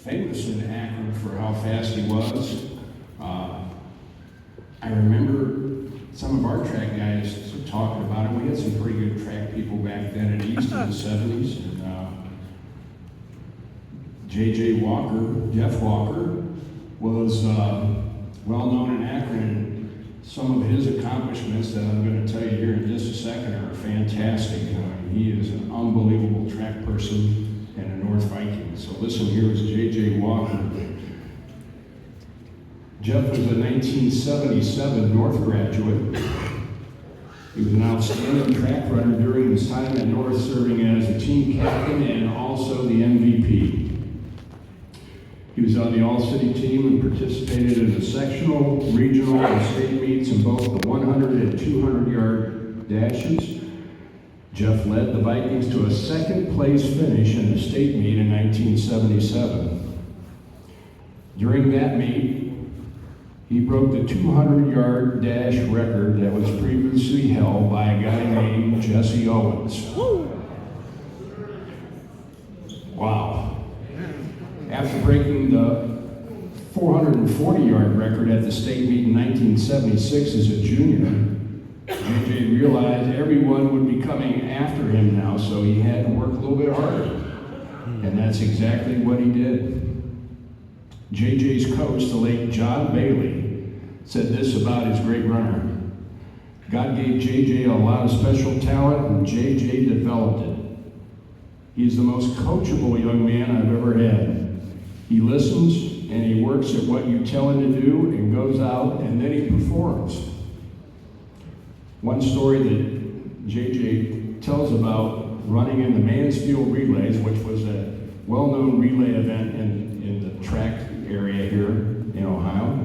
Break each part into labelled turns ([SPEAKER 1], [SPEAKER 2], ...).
[SPEAKER 1] famous in Akron for how fast he was. I remember some of our track guys talking about it. We had some pretty good track people back then at East in the 70s. And J.J. Walker, Jeff Walker, was well known in Akron. Some of his accomplishments that I'm going to tell you here in just a second are fantastic. He is an unbelievable track person and a North Viking. So listen, here is J.J. Walker. Jeff was a 1977 North graduate. He was an outstanding track runner during his time at North, serving as a team captain and also the MVP. He was on the All-City team and participated in the sectional, regional, and state meets in both the 100 and 200-yard dashes. Jeff led the Vikings to a second-place finish in the state meet in 1977. During that meet, he broke the 200-yard dash record that was previously held by a guy named Jesse Owens. Wow. After breaking the 440-yard record at the state meet in 1976 as a junior, JJ realized everyone would be coming after him now, so he had to work a little bit harder. And that's exactly what he did. JJ's coach, the late John Bailey, said this about his great runner. God gave JJ a lot of special talent, and JJ developed it. He's the most coachable young man I've ever had. He listens and he works at what you tell him to do and goes out and then he performs. One story that JJ tells about running in the Mansfield Relays, which was a well-known relay event in the track area here in Ohio.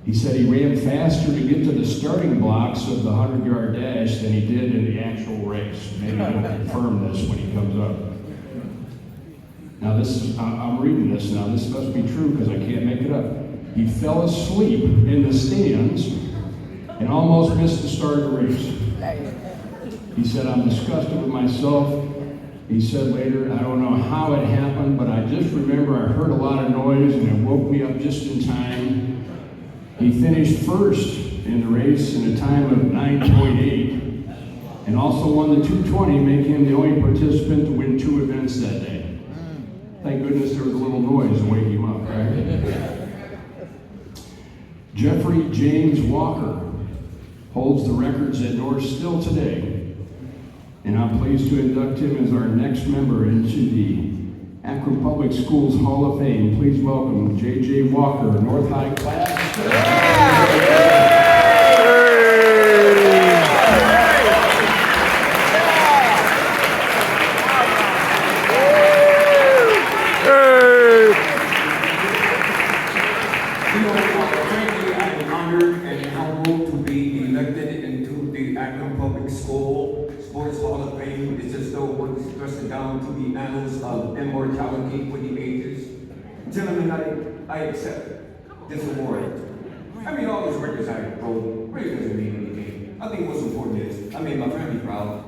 [SPEAKER 1] He said he ran faster to get to the starting blocks of the 100-yard dash than he did in the actual race. Maybe he'll confirm this when he comes up. Now I'm reading this now. This must be true because I can't make it up. He fell asleep in the stands and almost missed the start of the race. He said, I'm disgusted with myself. He said later, I don't know how it happened, but I just remember I heard a lot of noise and it woke me up just in time. He finished first in the race in a time of 9.8 and also won the 220, making him the only participant to win 2 events that day. Thank goodness there was a little noise to wake him up, right? Jeffrey James Walker holds the records at North still today. And I'm pleased to induct him as our next member into the Akron Public Schools Hall of Fame. Please welcome J.J. Walker, North High class. Yeah.
[SPEAKER 2] Frankly, I'm honored and humbled to be elected into the Akron Public School Sports Hall of Fame. It's as though one is thrust down to the annals of immortality for the ages. Gentlemen, I accept this award. I mean, all those records I broke really doesn't mean anything. I think what's important is I made my family proud.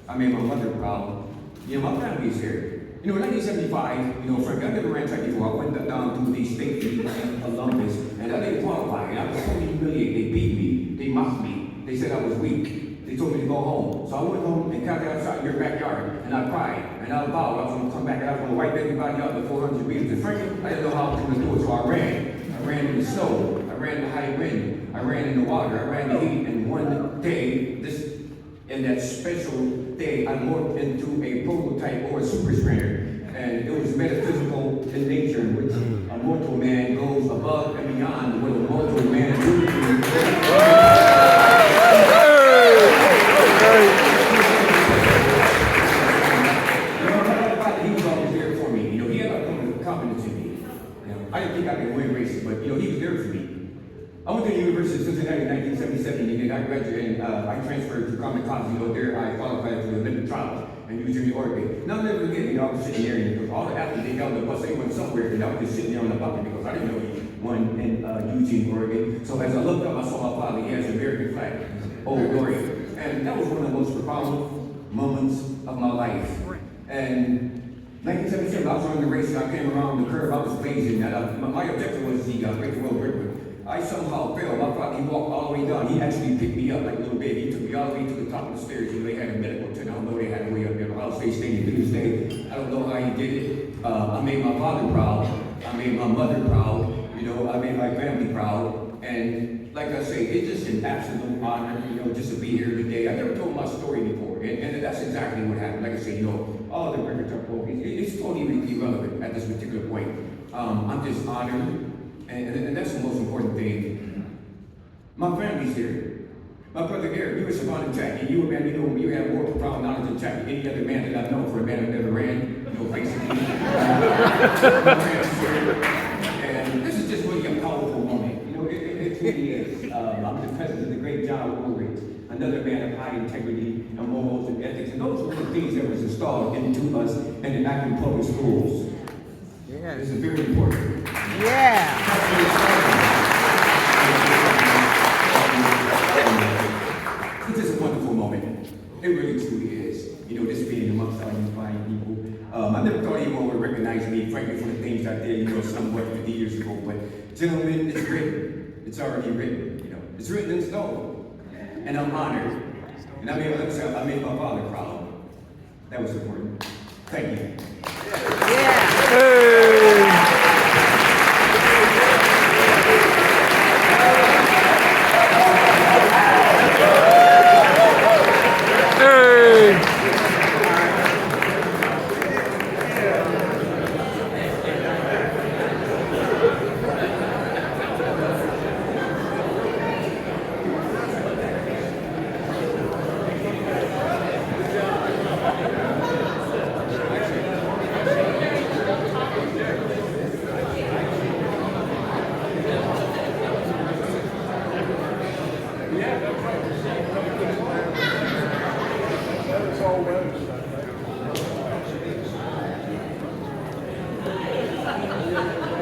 [SPEAKER 2] I made my mother proud. You know, my family is here. You know, in 1975, frankly, I never ran track before. I went down to the state meet in Columbus, and I didn't qualify. And I was so humiliated. They beat me. They mocked me. They said I was weak. They told me to go home. So I went home and camped outside in your backyard, and I cried. And I vowed I was going to come back, and I was going to wipe everybody out the 400 meters. And frankly, I didn't know how I was going to do it, so I ran. I ran in the snow. I ran in the high wind. I ran in the water. I ran in the heat. And one day, in that special day, I morphed into a prototype or a super sprinter. And it was metaphysical in nature, in which a mortal man goes above and beyond what a mortal man do. He was always there for me. He had a confidence in me. I didn't think I could win races, but he was there for me. I went to the University of Cincinnati in 1977, and I graduated, and I transferred to Common College. There I qualified for the Olympic trials and Eugene, Oregon. Now, I'll never forget, I was sitting there, and all the athletes, they got on the bus, they went somewhere, and I was just sitting there on the bucket because I didn't know he won in Eugene, Oregon. So as I looked up, I saw my father, he has an American flag, Old Glory. And that was one of the most profound moments of my life. And 1977, I was running the race and I came around the curve, I was blazing. And my objective was the Great World Record. I somehow failed. I thought he walked all the way down. He actually picked me up like a little baby. He took me all the way to the top of the stairs. You know, they had a medical tent. I don't know they had a way up there. Ohio State Stadium to this day. I don't know how he did it. I made my father proud. I made my mother proud. You know, I made my family proud. And like I say, it's just an absolute honor, you know, just to be here today. I never told my story before. And that's exactly what happened. Like I say, you know, all the records are broken. It's totally irrelevant at this particular point. I'm just honored. And that's the most important thing. My family's here. My brother Eric, you were surrounded track, and you, man, you know, you have more profound knowledge of track than any other man that I know for a man who never ran, you know, basically. My family's here. And this is just really a powerful moment. You know, it really is. I'm the president of the great John Woolridge, another man of high integrity and morals and ethics. And those were the things that was installed into us in the Akron public schools.
[SPEAKER 3] Yeah.
[SPEAKER 2] This is very important.
[SPEAKER 3] Yeah.
[SPEAKER 2] It's just a wonderful moment. It really truly is. You know, this being amongst all these fine people. I never thought anyone would recognize me, frankly, for the things I did, you know, somewhat 50 years ago. But, gentlemen, it's written. It's already written. You know, it's written in stone. And I'm honored. And I made my father proud. That was important. Thank you.
[SPEAKER 3] Yeah.
[SPEAKER 4] Hey.
[SPEAKER 3] Yeah.